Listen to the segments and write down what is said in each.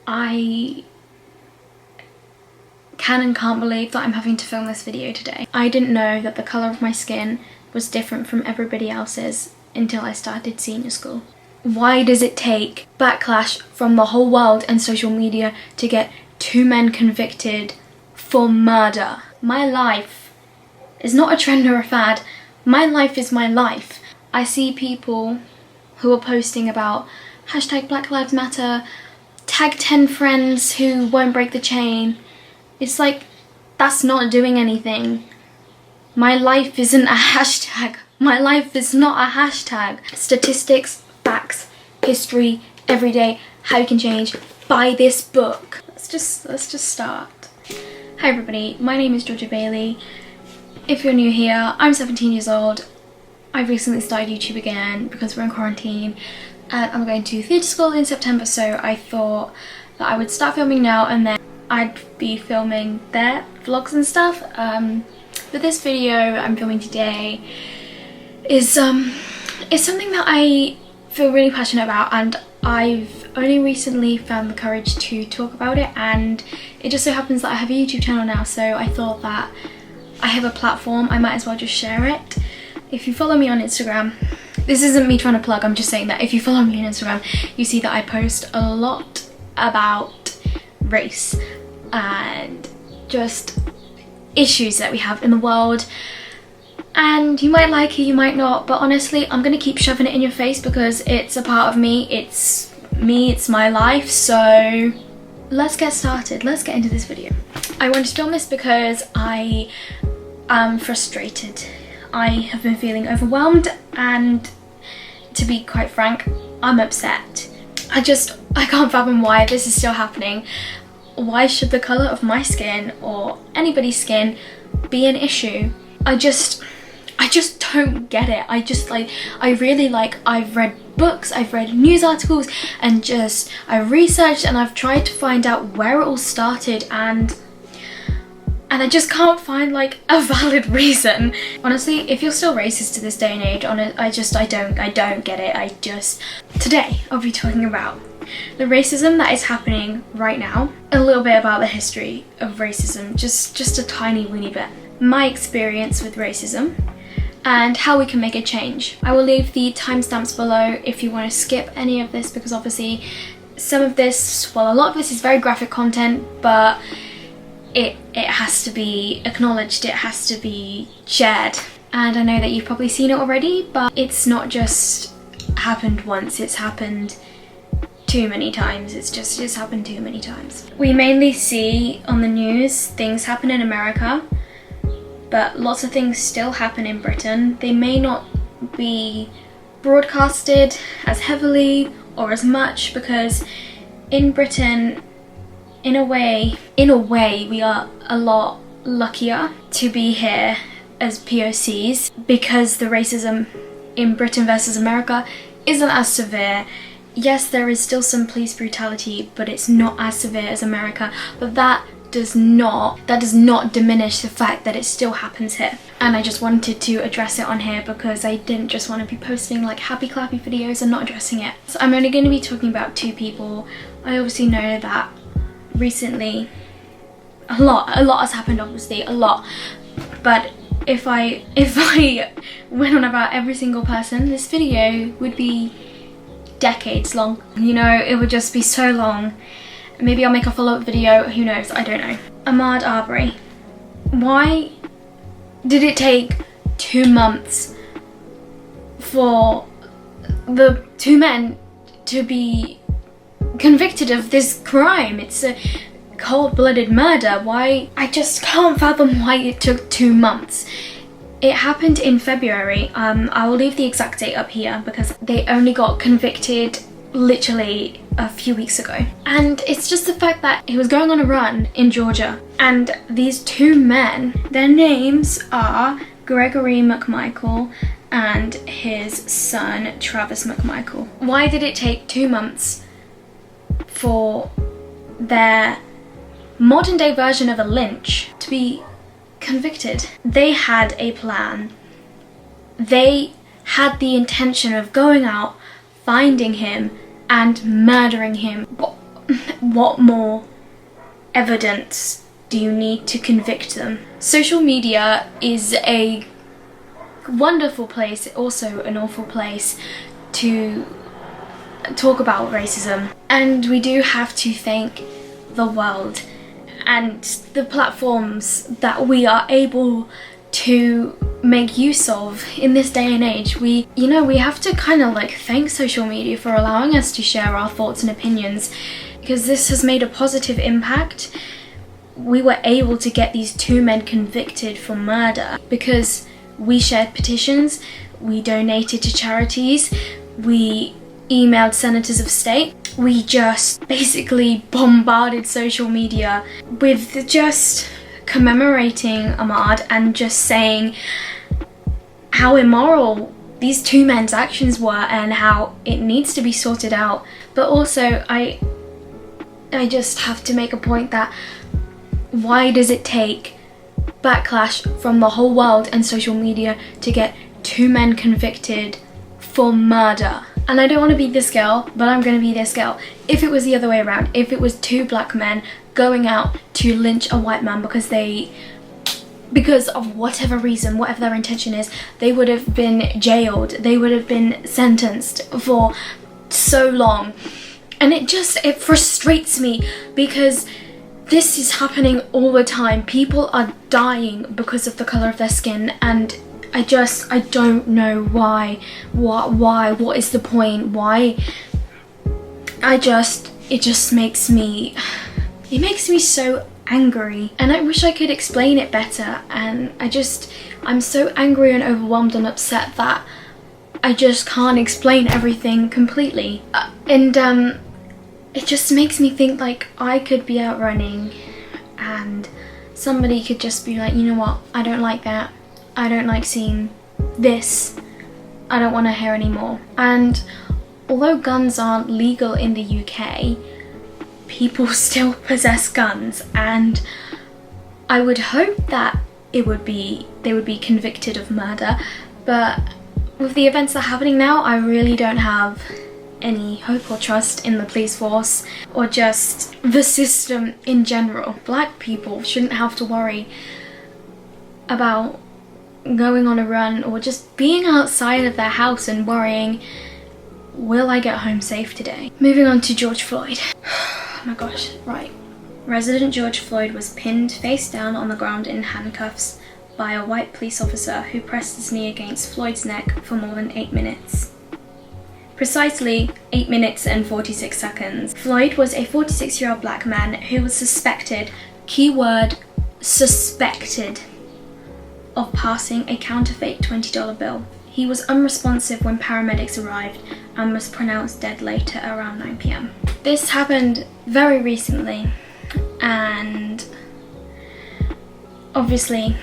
I can and can't believe that I'm having to film this video today. I didn't know that the colour of my skin was different from everybody else's until I started senior school. Why does it take backlash from the whole world and social media to get 2 men convicted for murder? My life is not a trend or a fad. My life is my life. I see people who are posting about hashtag Black Lives Matter, tag 10 friends who won't break the chain. It's like, that's not doing anything. My life isn't a hashtag. My life is not a hashtag. Statistics, facts, history, every day, how you can change. Buy this book. Let's just start. Hi everybody, my name is Georgia Bailey. If you're new here, I'm 17 years old. I recently started YouTube again because we're in quarantine and I'm going to theatre school in September, so I thought that I would start filming now and then I'd be filming their vlogs and stuff. But this video I'm filming today is something that I feel really passionate about, and I've only recently found the courage to talk about it, and it just so happens that I have a YouTube channel now, so I thought that I have a platform, I might as well just share it. If you follow me on Instagram, this isn't me trying to plug, I'm just saying that if you follow me on Instagram, you see that I post a lot about race and just issues that we have in the world, and you might like it, you might not, but honestly I'm gonna keep shoving it in your face because it's a part of me, it's my life. So let's get started, let's get into this video. I wanted to film this because I am frustrated. I have been feeling overwhelmed, and to be quite frank, I'm upset. I can't fathom why this is still happening. Why should the colour of my skin or anybody's skin be an issue? I just don't get it. I've read books, I've read news articles, and I researched and I've tried to find out where it all started, and I just can't find like a valid reason. Honestly, if you're still racist to this day and age, I don't get it. Today I'll be talking about the racism that is happening right now, a little bit about the history of racism, just a tiny weeny bit, my experience with racism, and how we can make a change. I will leave the timestamps below if you want to skip any of this, because obviously some of this, well, a lot of this is very graphic content, but it has to be acknowledged, it has to be shared. And I know that you've probably seen it already, but it's not just happened once, it's happened too many times. It's happened too many times. We mainly see on the news things happen in America, but lots of things still happen in Britain. They may not be broadcasted as heavily or as much because in Britain, in a way, we are a lot luckier to be here as POCs because the racism in Britain versus America isn't as severe. Yes, there is still some police brutality, but it's not as severe as America. But that does not diminish the fact that it still happens here. And I just wanted to address it on here because I didn't just want to be posting like happy clappy videos and not addressing it. So I'm only going to be talking about 2 people. I obviously know that recently a lot has happened, obviously, a lot. But if I went on about every single person, this video would be decades long. You know, it would just be so long. Maybe I'll make a follow-up video, who knows, I don't know. Ahmaud Arbery. Why did it take 2 months for the 2 men to be convicted of this crime? It's a cold-blooded murder. Why? I just can't fathom why it took 2 months. It happened in February. I will leave the exact date up here because they only got convicted literally a few weeks ago. And it's just the fact that he was going on a run in Georgia, and these 2 men, their names are Gregory McMichael and his son Travis McMichael. Why did it take 2 months for their modern day version of a lynch to be convicted? They had a plan. They had the intention of going out, finding him and murdering him. what more evidence do you need to convict them? Social media is a wonderful place, also an awful place to talk about racism. And we do have to thank the world and the platforms that we are able to make use of in this day and age. We have to kind of like thank social media for allowing us to share our thoughts and opinions, because this has made a positive impact. We were able to get these two men convicted for murder because we shared petitions, we donated to charities, we emailed senators of state. We just basically bombarded social media with just commemorating Ahmaud and just saying how immoral these two men's actions were and how it needs to be sorted out. But also I just have to make a point that why does it take backlash from the whole world and social media to get two men convicted for murder? And I don't want to be this girl, but I'm going to be this girl. If it was the other way around, if it was two black men going out to lynch a white man because of whatever reason, whatever their intention is, they would have been jailed, they would have been sentenced for so long. And it frustrates me because this is happening all the time. People are dying because of the colour of their skin, and I don't know why. What is the point? Why? It just makes me so angry, and I wish I could explain it better, and I'm so angry and overwhelmed and upset that I just can't explain everything completely. It just makes me think like I could be out running and somebody could just be like, you know what, I don't like that. I don't like seeing this. I don't want to hear anymore. And although guns aren't legal in the UK, people still possess guns, and I would hope that they would be convicted of murder. But with the events that are happening now, I really don't have any hope or trust in the police force or just the system in general. Black people shouldn't have to worry about going on a run or just being outside of their house and worrying, will I get home safe today? Moving on to George Floyd. Oh my gosh, right. Resident George Floyd was pinned face down on the ground in handcuffs by a white police officer who pressed his knee against Floyd's neck for more than 8 minutes. Precisely 8 minutes and 46 seconds. Floyd was a 46-year-old black man who was suspected, keyword suspected, of passing a counterfeit $20 bill. He was unresponsive when paramedics arrived and was pronounced dead later around 9 p.m. This happened very recently, and obviously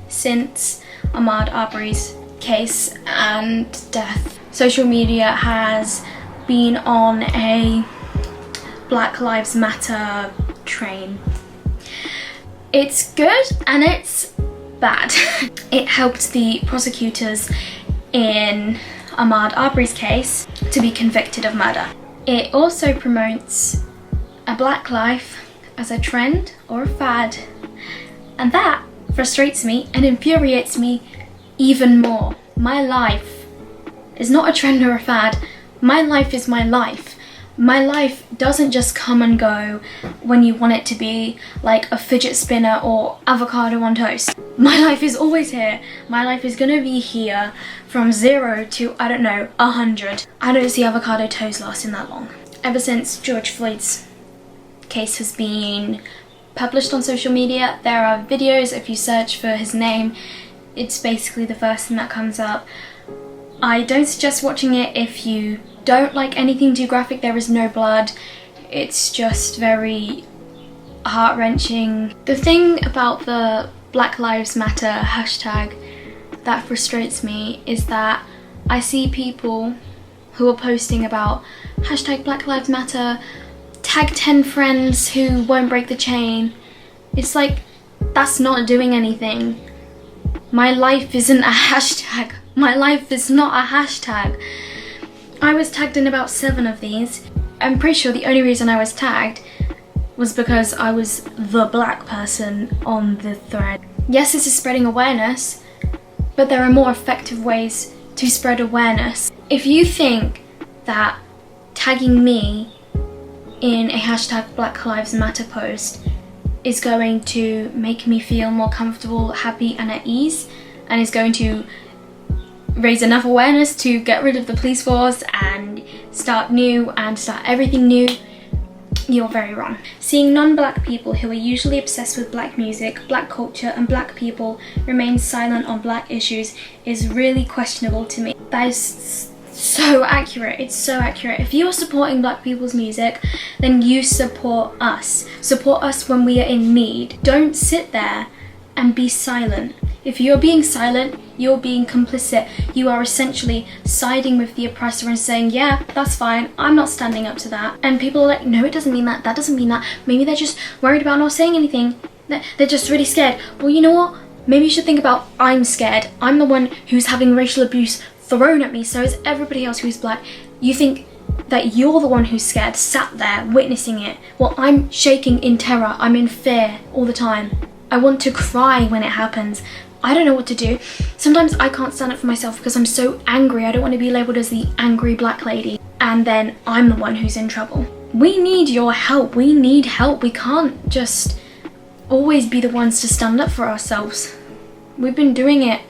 since Ahmaud Arbery's case and death, social media has been on a Black Lives Matter train. It's good and it's bad. It helped the prosecutors in Ahmaud Arbery's case to be convicted of murder. It also promotes a black life as a trend or a fad, and that frustrates me and infuriates me even more. My life is not a trend or a fad. My life is my life. My life doesn't just come and go when you want it to be, like a fidget spinner or avocado on toast. My life is always here. My life is gonna be here from 0 to, 100. I don't see avocado toast lasting that long. Ever since George Floyd's case has been published on social media, there are videos. If you search for his name, it's basically the first thing that comes up. I don't suggest watching it if you don't like anything too graphic. There is no blood. It's just very heart-wrenching. The thing about the Black Lives Matter hashtag that frustrates me is that I see people who are posting about hashtag Black Lives Matter, tag 10 friends who won't break the chain. It's like, that's not doing anything. My life isn't a hashtag. My life is not a hashtag. I was tagged in about 7 of these. I'm pretty sure the only reason I was tagged was because I was the black person on the thread. Yes, this is spreading awareness, but there are more effective ways to spread awareness. If you think that tagging me in a hashtag Black Lives Matter post is going to make me feel more comfortable, happy and at ease, and is going to raise enough awareness to get rid of the police force and start new and start everything new, you're very wrong. Seeing non-black people who are usually obsessed with black music, black culture and black people remain silent on black issues is really questionable to me. That is so accurate. It's so accurate. If you're supporting black people's music, then you support us. Support us when we are in need. Don't sit there and be silent. If you're being silent, you're being complicit. You are essentially siding with the oppressor and saying, yeah, that's fine, I'm not standing up to that. And people are like, no, it doesn't mean that, that doesn't mean that. Maybe they're just worried about not saying anything. They're just really scared. Well, you know what? Maybe you should think about, I'm scared. I'm the one who's having racial abuse thrown at me, so is everybody else who's black. You think that you're the one who's scared, sat there witnessing it. Well, I'm shaking in terror. I'm in fear all the time. I want to cry when it happens. I don't know what to do. Sometimes I can't stand up for myself because I'm so angry. I don't want to be labelled as the angry black lady. And then I'm the one who's in trouble. We need your help. We need help. We can't just always be the ones to stand up for ourselves. We've been doing it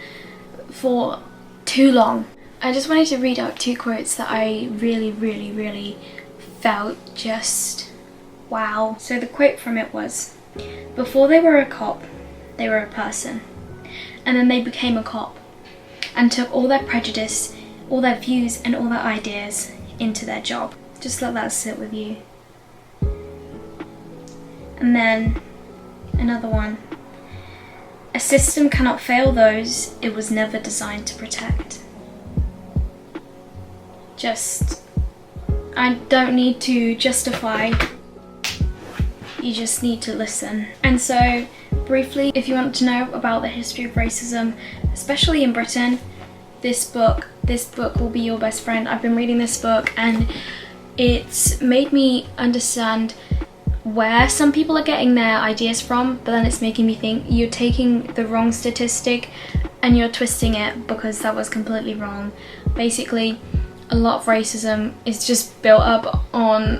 for too long. I just wanted to read out 2 quotes that I really felt just wow. So the quote from it was, before they were a cop, they were a person. And then they became a cop and took all their prejudice, all their views and all their ideas into their job. Just let that sit with you. And then another one. A system cannot fail those it was never designed to protect. I don't need to justify, you just need to listen. And so, briefly, if you want to know about the history of racism, especially in Britain, this book will be your best friend. I've been reading this book and it's made me understand where some people are getting their ideas from, but then it's making me think you're taking the wrong statistic and you're twisting it because that was completely wrong. Basically, a lot of racism is just built up on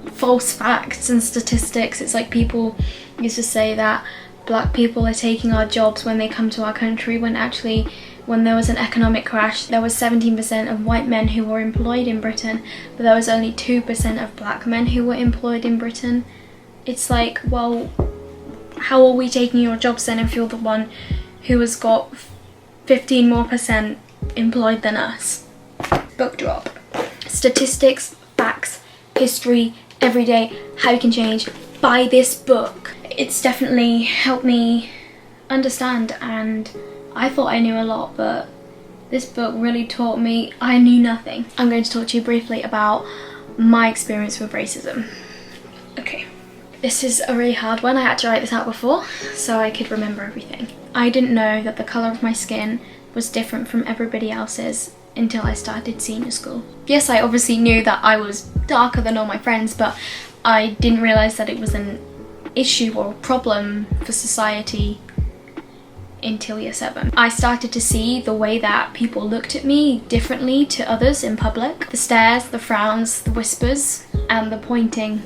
false facts and statistics. It's like people used to say that black people are taking our jobs when they come to our country, when actually when there was an economic crash there was 17% of white men who were employed in Britain, but there was only 2% of black men who were employed in Britain. It's like, well, how are we taking your jobs then if you're the one who has got 15% more employed than us? Book drop. Statistics, facts, history, everyday, how you can change. Buy this book. It's definitely helped me understand, and I thought I knew a lot, but this book really taught me I knew nothing. I'm going to talk to you briefly about my experience with racism. Okay, this is a really hard one. I had to write this out before so I could remember everything. I didn't know that the colour of my skin was different from everybody else's until I started senior school. Yes, I obviously knew that I was darker than all my friends, but I didn't realise that it was an issue or a problem for society until year 7. I started to see the way that people looked at me differently to others in public. The stares, the frowns, the whispers, and the pointing.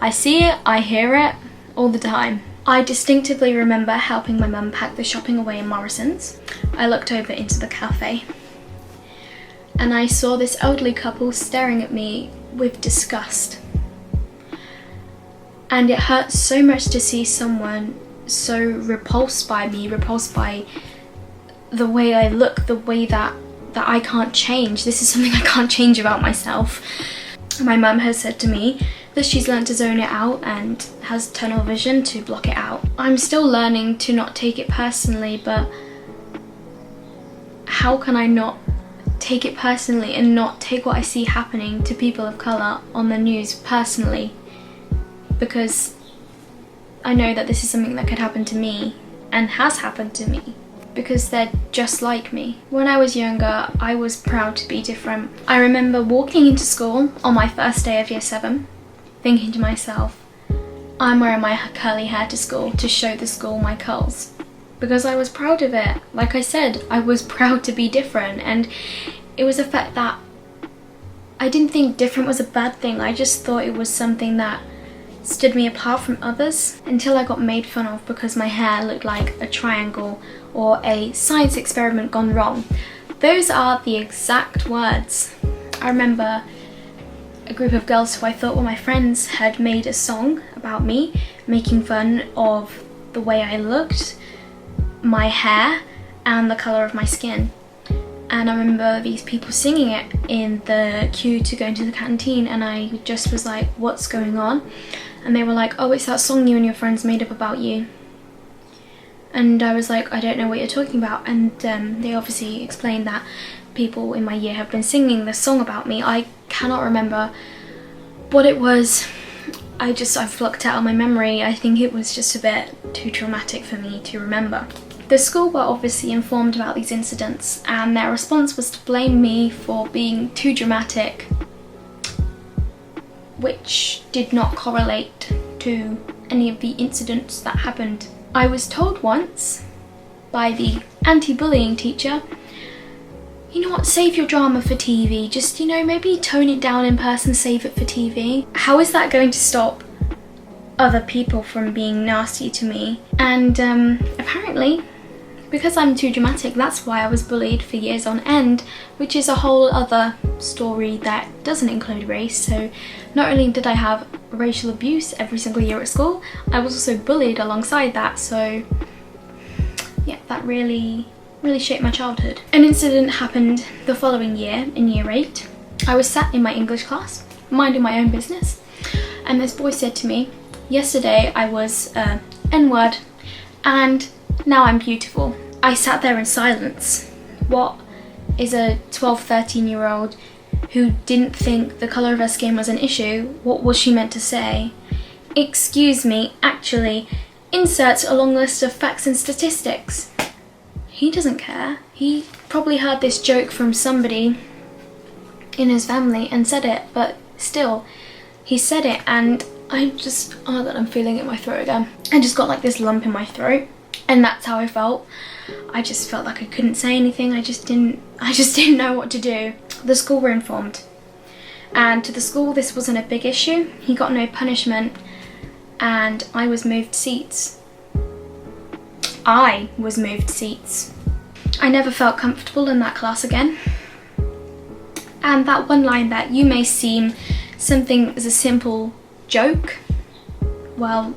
I see it, I hear it all the time. I distinctively remember helping my mum pack the shopping away in Morrison's. I looked over into the cafe and I saw this elderly couple staring at me with disgust. And it hurt so much to see someone so repulsed by me, repulsed by the way I look, the way that I can't change. This is something I can't change about myself. My mum has said to me that she's learned to zone it out and has tunnel vision to block it out. I'm still learning to not take it personally, but how can I not take it personally and not take what I see happening to people of colour on the news personally? Because I know that this is something that could happen to me and has happened to me. because they're just like me. When I was younger, I was proud to be different. I remember walking into school on my first day of year 7, thinking to myself, I'm wearing my curly hair to school to show the school my curls. Because I was proud of it. Like I said, I was proud to be different, and it was the fact that I didn't think different was a bad thing. I just thought it was something that stood me apart from others, until I got made fun of because my hair looked like a triangle or a science experiment gone wrong. Those are the exact words. I remember a group of girls who I thought were my friends had made a song about me, making fun of the way I looked, my hair, and the colour of my skin. And I remember these people singing it in the queue to go into the canteen, and I just was like, what's going on? And they were like, oh, it's that song you and your friends made up about you. And I was like, I don't know what you're talking about. And they obviously explained that people in my year have been singing this song about me. I cannot remember what it was. I've blocked it out of my memory. I think it was just a bit too traumatic for me to remember. The school were obviously informed about these incidents, and their response was to blame me for being too dramatic, which did not correlate to any of the incidents that happened. I was told once by the anti-bullying teacher, you know what, save your drama for TV, just, you know, maybe tone it down in person, save it for TV. How is that going to stop other people from being nasty to me? And apparently, because I'm too dramatic, that's why I was bullied for years on end, which is a whole other story that doesn't include race. So not only did I have racial abuse every single year at school, I was also bullied alongside that. So yeah, that really shaped my childhood. An incident happened the following year in year 8. I was sat in my English class, minding my own business, and this boy said to me, yesterday I was N-word and now I'm beautiful. I sat there in silence. What is a 13-year-old who didn't think the colour of her skin was an issue? What was she meant to say? Excuse me, actually, insert a long list of facts and statistics. He doesn't care. He probably heard this joke from somebody in his family and said it, but still, he said it, and I'm just, oh my god, I'm feeling it in my throat again. I just got like this lump in my throat, and that's how I felt. I just felt like I couldn't say anything. I just didn't know what to do. The school were informed, and to the school this wasn't a big issue. He got no punishment, and I was moved seats. I was moved seats. I never felt comfortable in that class again. And that one line that you may seem something as a simple joke, well,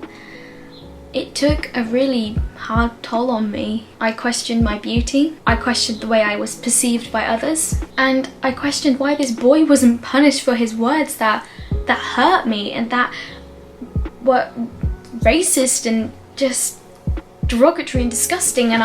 it took a really hard toll on me. I questioned my beauty, I questioned the way I was perceived by others, and I questioned why this boy wasn't punished for his words that hurt me and that were racist and just derogatory and disgusting. And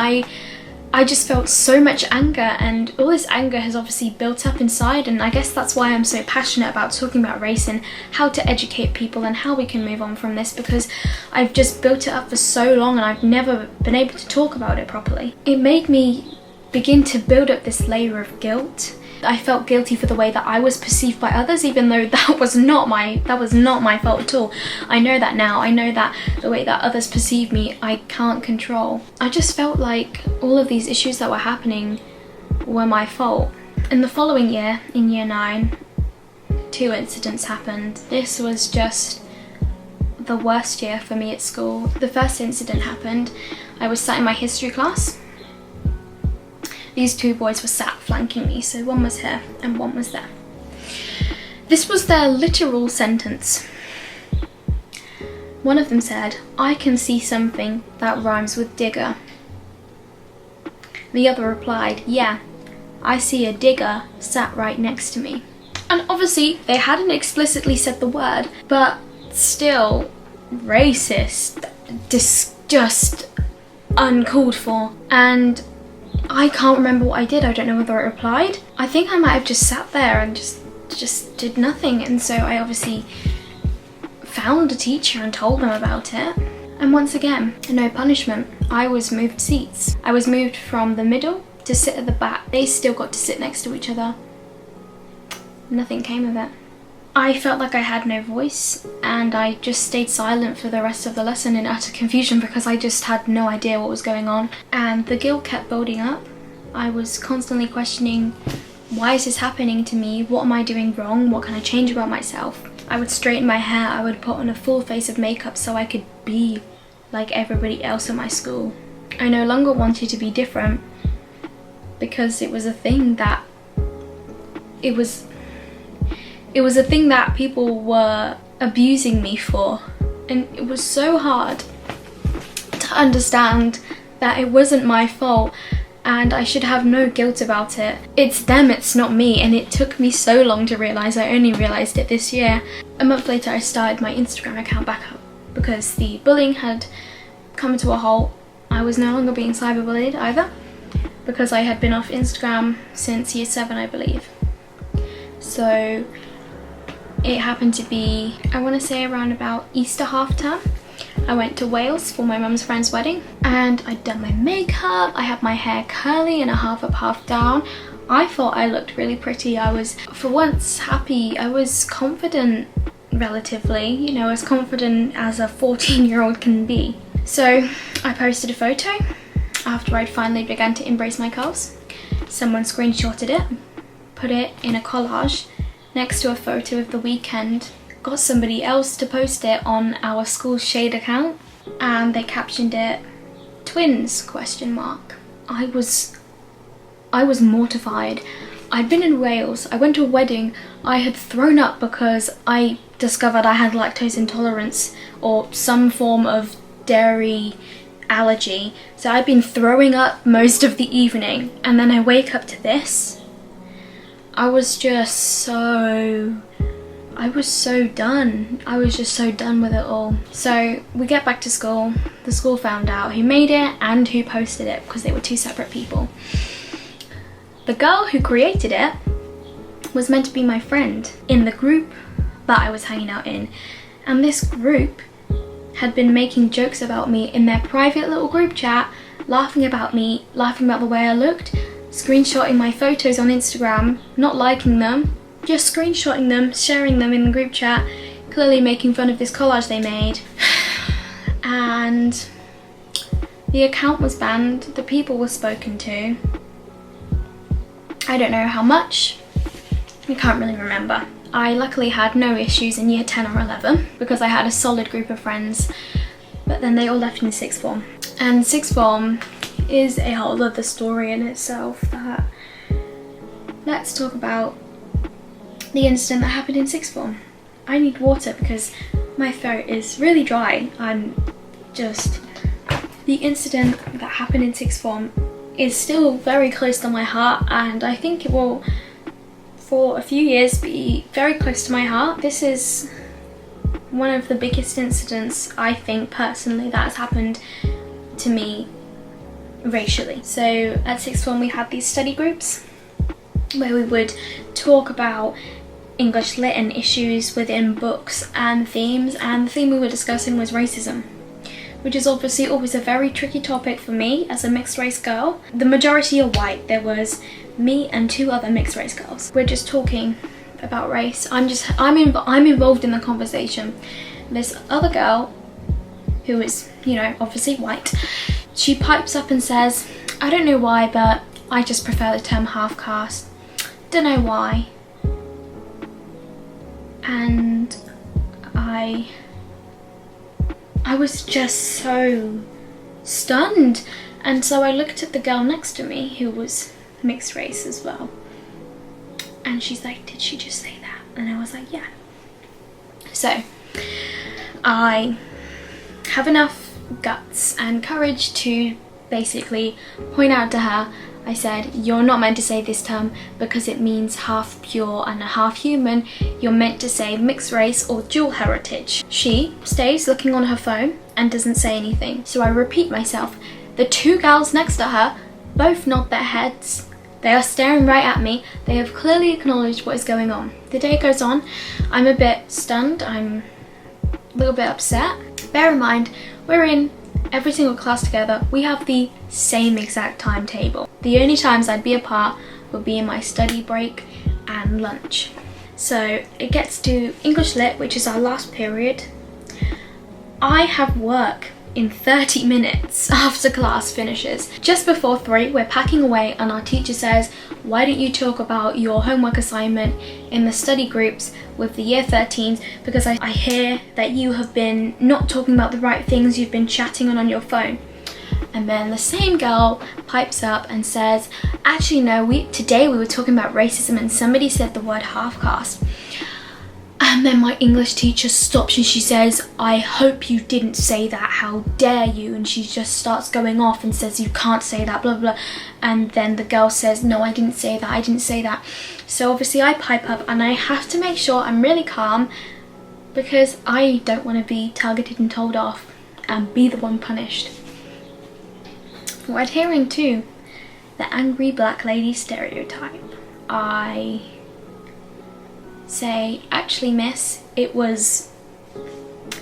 I just felt so much anger, and all this anger has obviously built up inside, and I guess that's why I'm so passionate about talking about race and how to educate people and how we can move on from this, because I've just built it up for so long and I've never been able to talk about it properly. It made me begin to build up this layer of guilt. I felt guilty for the way that I was perceived by others, even though that was not my fault at all. I know that now. I know that the way that others perceive me, I can't control. I just felt like all of these issues that were happening were my fault. In the following year, in year 9, 2 incidents happened. This was just the worst year for me at school. The first incident happened. I was sat in my history class. These 2 boys were sat flanking me, so one was here and one was there. This was their literal sentence. One of them said, "I can see something that rhymes with digger." The other replied, "Yeah, I see a digger sat right next to me." And obviously they hadn't explicitly said the word, but still racist, just uncalled for. And I can't remember what I did. I don't know whether I replied. I think I might have just sat there and just did nothing. And so I obviously found a teacher and told them about it. And once again, no punishment. I was moved seats. I was moved from the middle to sit at the back. They still got to sit next to each other. Nothing came of it. I felt like I had no voice, and I just stayed silent for the rest of the lesson in utter confusion because I just had no idea what was going on. And the guilt kept building up. I was constantly questioning, why is this happening to me? What am I doing wrong? What can I change about myself? I would straighten my hair, I would put on a full face of makeup so I could be like everybody else at my school. I no longer wanted to be different because it was a thing that a thing that people were abusing me for, and it was so hard to understand that it wasn't my fault and I should have no guilt about it. It's them, it's not me, and it took me so long to realise. I only realised it this year. A month later I started my Instagram account back up because the bullying had come to a halt. I was no longer being cyberbullied either because I had been off Instagram since year 7, I believe. So it happened to be, I want to say around about Easter half term. I went to Wales for my mum's friend's wedding and I'd done my makeup, I had my hair curly and a half up, half down. I thought I looked really pretty. I was for once happy. I was confident relatively, you know, as confident as a 14-year-old can be. So I posted a photo after I'd finally begun to embrace my curls. Someone screenshotted it, put it in a collage next to a photo of the weekend, got somebody else to post it on our school's shade account, and they captioned it twins ? I was mortified. I'd been in Wales, I went to a wedding, I had thrown up because I discovered I had lactose intolerance or some form of dairy allergy, so I'd been throwing up most of the evening, and then I wake up to this. I was just so done. I was just so done with it all. So we get back to school. The school found out who made it and who posted it because they were two separate people. The girl who created it was meant to be my friend in the group that I was hanging out in. And this group had been making jokes about me in their private little group chat, laughing about me, laughing about the way I looked, screenshotting my photos on Instagram, not liking them, just screenshotting them, sharing them in the group chat, clearly making fun of this collage they made. And the account was banned, the people were spoken to. I don't know how much, I can't really remember. I luckily had no issues in year 10 or 11 because I had a solid group of friends, but then they all left in sixth form. And sixth form is a whole other story in itself. That let's talk about the incident that happened in sixth form. I need water because my throat is really dry. The incident that happened in sixth form is still very close to my heart, and I think it will for a few years be very close to my heart. This is one of the biggest incidents, I think personally, that has happened to me racially. So at sixth form we had these study groups where we would talk about English lit and issues within books and themes, and the theme we were discussing was racism, which is obviously always a very tricky topic for me as a mixed race girl. The majority are white. There was me and 2 other mixed race girls. We're just talking about race. I'm involved in the conversation. This other girl, who is, you know, obviously white, she pipes up and says, I don't know why, but I just prefer the term half caste. Don't know why. And I was just so stunned. And so I looked at the girl next to me who was mixed race as well. And she's like, did she just say that? And I was like, yeah. So I have enough guts and courage to basically point out to her, I said, you're not meant to say this term because it means half pure and half human. You're meant to say mixed race or dual heritage. She stays looking on her phone and doesn't say anything. So I repeat myself. The 2 girls next to her both nod their heads. They are staring right at me. They have clearly acknowledged what is going on. The day goes on. I'm a bit stunned. I'm a little bit upset. Bear in mind, We're in every single class together. We have the same exact timetable. The only times I'd be apart would be in my study break and lunch. So it gets to English Lit, which is our last period. I have work in 30 minutes after class finishes. Just before 3, we're packing away and our teacher says, why don't you talk about your homework assignment in the study groups with the year 13s, because I hear that you have been not talking about the right things, you've been chatting on your phone. And then the same girl pipes up and says, actually no, today we were talking about racism and somebody said the word half-caste. And then my English teacher stops and she says, I hope you didn't say that, how dare you? And she just starts going off and says, you can't say that, blah, blah. And then the girl says, no, I didn't say that. So obviously I pipe up and I have to make sure I'm really calm because I don't want to be targeted and told off and be the one punished for adhering to the angry black lady stereotype. I say, actually miss, it was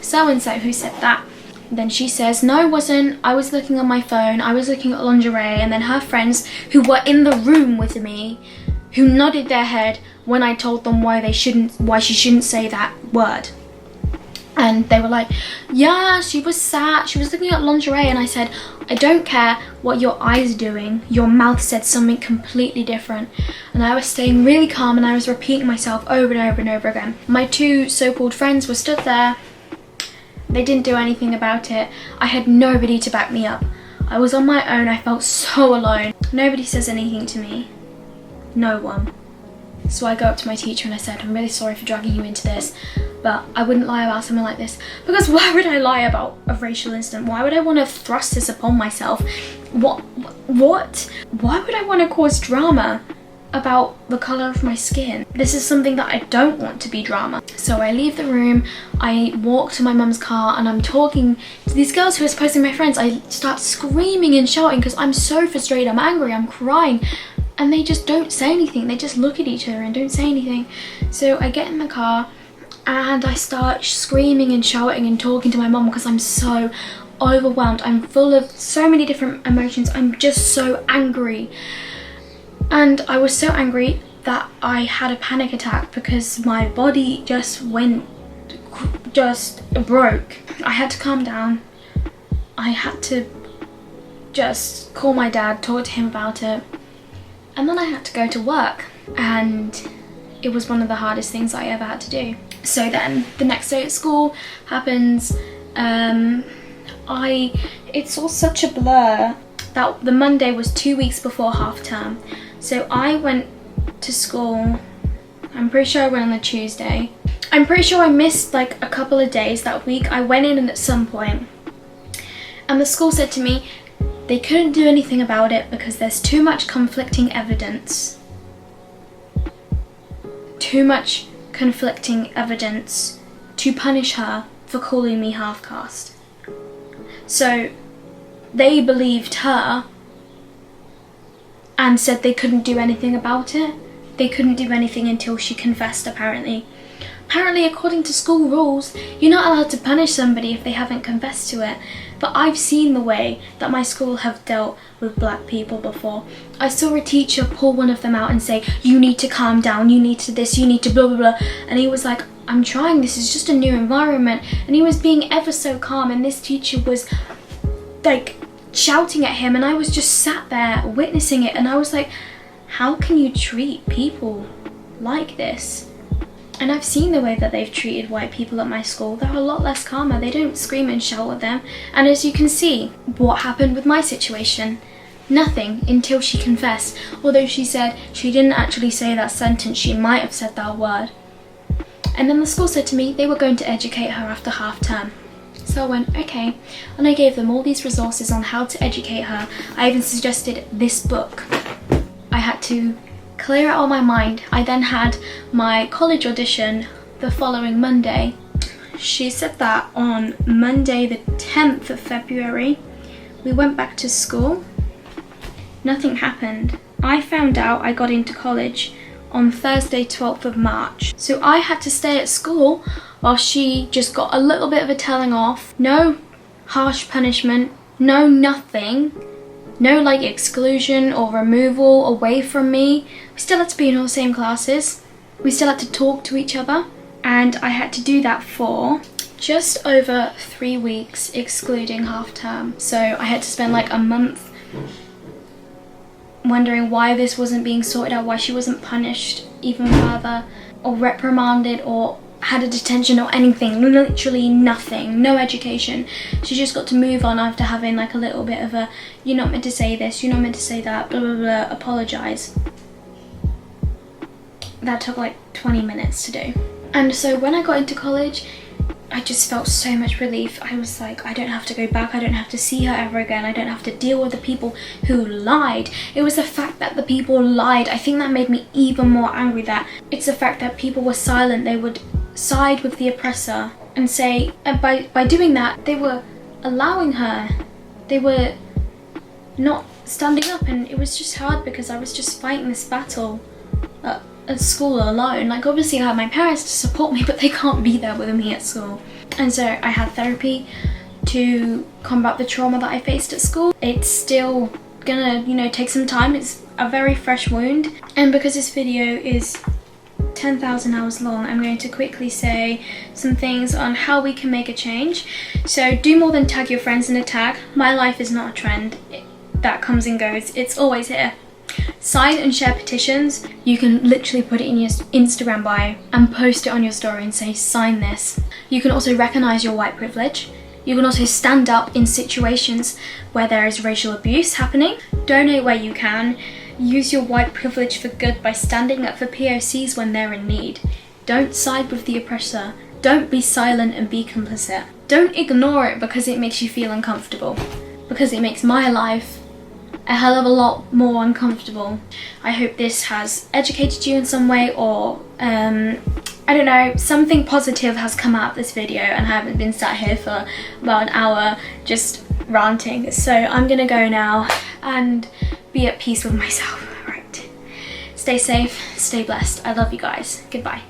so-and-so who said that. Then she says, no, it wasn't, I was looking on my phone, I was looking at lingerie. And then her friends who were in the room with me, who nodded their head when I told them why she shouldn't say that word. And they were like, yeah, she was sad, she was looking at lingerie. And I said, I don't care what your eyes are doing, your mouth said something completely different. And I was staying really calm and I was repeating myself over and over and over again. My 2 so-called friends were stood there. They didn't do anything about it. I had nobody to back me up. I was on my own, I felt so alone. Nobody says anything to me. No one. So I go up to my teacher and I said, I'm really sorry for dragging you into this, but I wouldn't lie about something like this. Because why would I lie about a racial incident? Why would I want to thrust this upon myself? What? Why would I want to cause drama about the colour of my skin? This is something that I don't want to be drama. So I leave the room, I walk to my mum's car and I'm talking to these girls who are supposed to be my friends. I start screaming and shouting because I'm so frustrated, I'm angry, I'm crying. And they just don't say anything. They just look at each other and don't say anything. So I get in the car and I start screaming and shouting and talking to my mum because I'm so overwhelmed. I'm full of so many different emotions. I'm just so angry. And I was so angry that I had a panic attack because my body just broke. I had to calm down. I had to just call my dad, talk to him about it. And then I had to go to work, and it was one of the hardest things I ever had to do. So then the next day at school happens. It's all such a blur that the Monday was 2 weeks before half term. So I went to school, I'm pretty sure I went on the Tuesday. I'm pretty sure I missed like a couple of days that week. I went in at some point and the school said to me, they couldn't do anything about it because there's too much conflicting evidence. Too much conflicting evidence to punish her for calling me half-caste. So they believed her and said they couldn't do anything about it. They couldn't do anything until she confessed, apparently. Apparently, according to school rules, you're not allowed to punish somebody if they haven't confessed to it. But I've seen the way that my school have dealt with black people before. I saw a teacher pull one of them out and say, you need to calm down, you need to this, you need to blah blah blah. And he was like, I'm trying, this is just a new environment. And he was being ever so calm, and this teacher was like shouting at him, and I was just sat there witnessing it, and I was like, how can you treat people like this? And I've seen the way that they've treated white people at my school. They're a lot less calmer. They don't scream and shout at them. And as you can see, what happened with my situation? Nothing until she confessed. Although she said she didn't actually say that sentence, she might have said that word. And then the school said to me they were going to educate her after half term. So I went, okay. And I gave them all these resources on how to educate her. I even suggested this book. I had to clear out all my mind. I then had my college audition the following Monday. She said that on Monday the 10th of February. We went back to school. Nothing happened. I found out I got into college on Thursday 12th of March. So I had to stay at school while she just got a little bit of a telling off. No harsh punishment, no nothing, no like exclusion or removal away from me. We still had to be in all the same classes. We still had to talk to each other, and I had to do that for just over 3 weeks, excluding half term. So I had to spend like a month wondering why this wasn't being sorted out, why she wasn't punished even further or reprimanded or had a detention or anything. Literally nothing, no education. She just got to move on after having like a little bit of a, you're not meant to say this, you're not meant to say that, blah blah blah, apologise. That took like 20 minutes to do. And so when I got into college, I just felt so much relief. I was like, I don't have to go back, I don't have to see her ever again, I don't have to deal with the people who lied. It was the fact that the people lied. I think that made me even more angry, that it's the fact that people were silent. They would side with the oppressor and say, and by doing that, they were allowing her, they were not standing up, and it was just hard because I was just fighting this battle at school alone. Like, obviously I have my parents to support me, but they can't be there with me at school. And so I had therapy to combat the trauma that I faced at school. It's still gonna, you know, take some time. It's a very fresh wound. And because this video is 10,000 hours long, I'm going to quickly say some things on how we can make a change. So do more than tag your friends in a tag. My life is not a trend that comes and goes. It's always here. Sign and share petitions. You can literally put it in your Instagram bio and post it on your story and say, sign this. You can also recognize your white privilege. You can also stand up in situations where there is racial abuse happening. Donate where you can. Use your white privilege for good by standing up for POCs when they're in need. Don't side with the oppressor. Don't be silent and be complicit. Don't ignore it because it makes you feel uncomfortable, because it makes my life a hell of a lot more uncomfortable. I hope this has educated you in some way, or I don't know, something positive has come out of this video and I haven't been sat here for about an hour just ranting. So I'm gonna go now and be at peace with myself. Right. Stay safe, stay blessed. I love you guys. Goodbye.